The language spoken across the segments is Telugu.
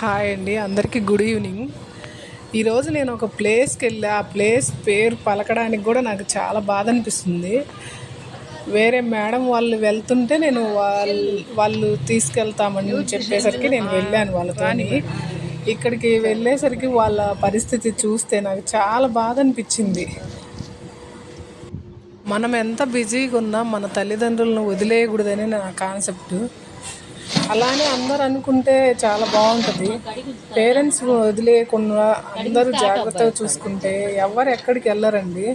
హాయ్ అండి, అందరికీ గుడ్ ఈవినింగ్. ఈరోజు నేను ఒక ప్లేస్కి వెళ్ళి ఆ ప్లేస్ పేరు పలకడానికి కూడా నాకు చాలా బాధ అనిపిస్తుంది. వేరే మేడం వాళ్ళు వెళ్తుంటే నేను వాళ్ళు తీసుకెళ్తామని చెప్పేసరికి నేను వెళ్ళాను వాళ్ళతోని. ఇక్కడికి వెళ్ళేసరికి వాళ్ళ పరిస్థితి చూస్తే నాకు చాలా బాధ అనిపించింది. మనం ఎంత బిజీగా ఉన్నా మన తల్లిదండ్రులను వదిలేయకూడదని నా కాన్సెప్ట్. అలానే అందరు అనుకుంటే చాలా బాగుంటుంది. పేరెంట్స్ వదిలేయకుండా అందరూ జాగ్రత్తగా చూసుకుంటే ఎవరు ఎక్కడికి వెళ్ళరండి.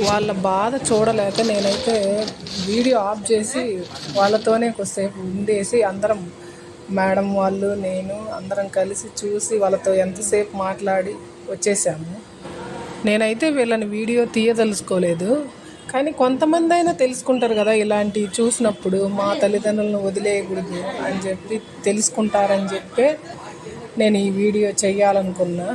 వాళ్ళ బాధ చూడలేక నేనైతే వీడియో ఆఫ్ చేసి వాళ్ళతోనే కొద్దిసేపు ఉండేసి అందరం మేడం వాళ్ళు నేను అందరం కలిసి చూసి వాళ్ళతో ఎంతసేపు మాట్లాడి వచ్చేసాము. నేనైతే వీళ్ళని వీడియో తీయదలుచుకోలేదు, కానీ కొంతమంది అయినా తెలుసుకుంటారు కదా, ఇలాంటివి చూసినప్పుడు మా తల్లిదండ్రులను వదిలేయకూడదు అని చెప్పి తెలుసుకుంటారని చెప్పి నేను ఈ వీడియో చెయ్యాలనుకున్నా.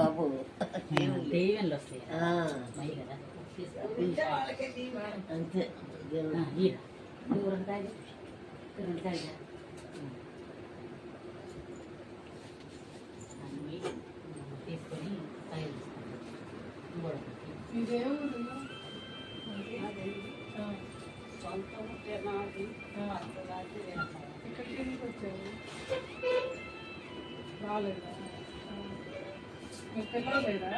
బాబు అంతే రాలేదా? మీ పిల్లలు లేరా?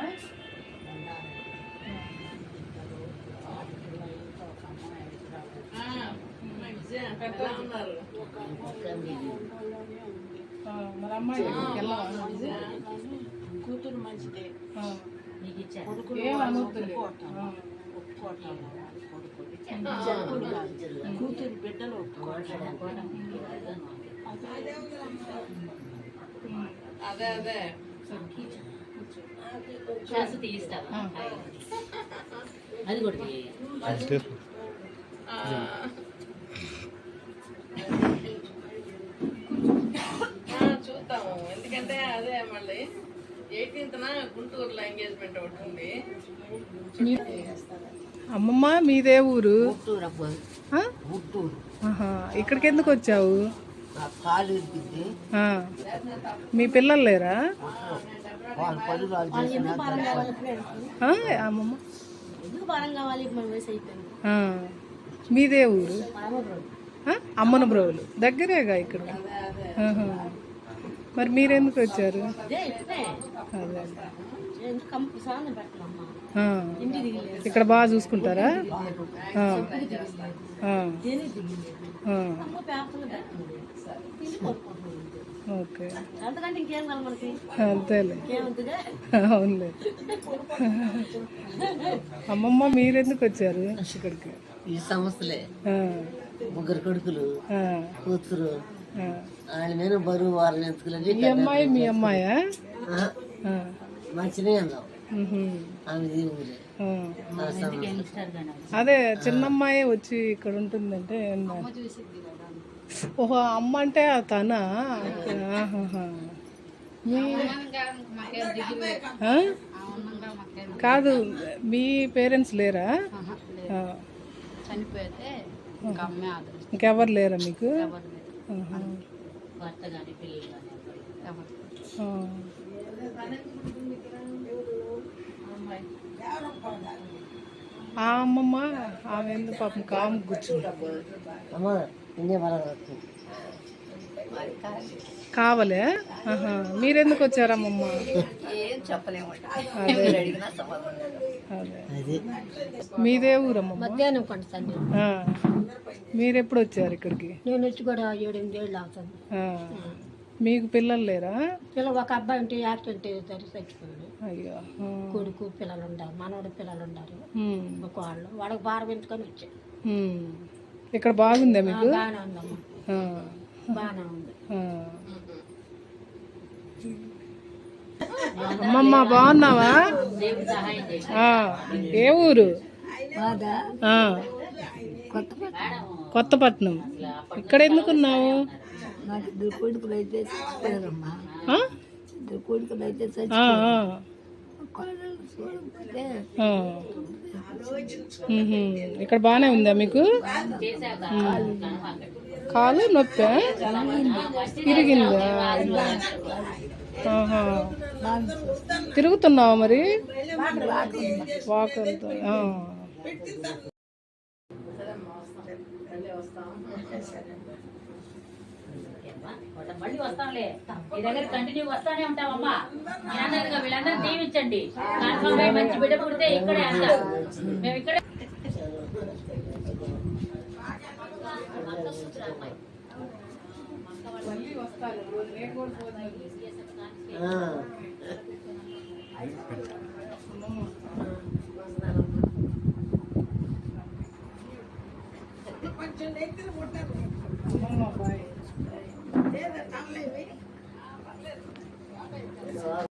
మరి అమ్మాయి కూతురు మంచిదే, కూతురు బిడ్డలు అదే అదే తీస్తావా? అది కూడా చూద్దాము, ఎందుకంటే అదే మళ్ళీ 18th గుంటూరులో ఎంగేజ్మెంట్ ఒకటి ఉంది. అమ్మమ్మ మీదే ఊరు? గుంటూరు. ఇక్కడికి ఎందుకు వచ్చావు? కాలు ఇరిగింది. మీ పిల్లలు లేరా? అమ్మమ్మ మీదే ఊరు? అమ్మన బ్రోవులు దగ్గరేగా ఇక్కడ. మరి మీరెందుకు వచ్చారు? అదే ఇక్కడ బాగా చూసుకుంటారా? ఓకే, అంతేలే. అవునులే. అమ్మమ్మ మీరెందుకు వచ్చారు ఇక్కడికి? ఈ సంవత్సరలే ముగ్గురు కొడుకులు, కూతురు, ఆయన మీద బరువు వారిని ఎందుకులని. ఈ అమ్మాయి మీ అమ్మాయా? మంచినే అన్నాం. అదే చిన్నమ్మాయి వచ్చి ఇక్కడ ఉంటుందంటే ఓహో, అమ్మ అంటే తనా? కాదు, మీ పేరెంట్స్ లేరా? ఇంకెవరు లేరా మీకు? ఆ అమ్మమ్మ ఆమె ఎందుకు పాపం కాము కూర్చుంది. కావాలే? మీరెందుకు వచ్చారమ్మమ్మ? అదే మీదే ఊరమ్మమ్మ? మధ్యాహ్నం మీరెప్పుడు వచ్చారు ఇక్కడికి? నేను వచ్చి కూడా 7-8 ఏళ్ళు అవుతుంది. మీకు పిల్లలు లేరా? పిల్లలు ఒక అబ్బాయి ఉంటే యాక్సిడెంట్ చచ్చిపోయాడు. అయ్యో. కొడుకు పిల్లలు ఉన్నారు, మనోడు పిల్లలు ఉన్నారు. ఒక వాళ్ళు వాళ్ళకి భారం పెట్టుకొని వచ్చాయి. ఇక్కడ బాగుందా మీకు? బాగానే ఉందమ్మా, బాగానే ఉంది. అమ్మమ్మ బాగున్నావా? ఏ ఊరు? కొత్తపట్నం. ఇక్కడ ఎందుకున్నావు? నాకు 2 కొడుకులు అయితే చచ్చిపోయారమ్మా. 2 కొడుకులు అయితే ఆ. ఇక్కడ బాగానే ఉందా మీకు? కాలు నొప్పి తిరిగిందా? ఆహా. తిరుగుతున్నావా మరి? వాకర్తో. మళ్ళీ వస్తాంలే, మీ దగ్గర కంటిన్యూ వస్తానే ఉంటామమ్మా. మీరందరూ వీళ్ళందరూ దీవించండి. కన్ఫర్మ్ అయ్యి మంచి బిడ్డ పుడితే ఇక్కడే అంట, మేము ఇక్కడే. ఆ.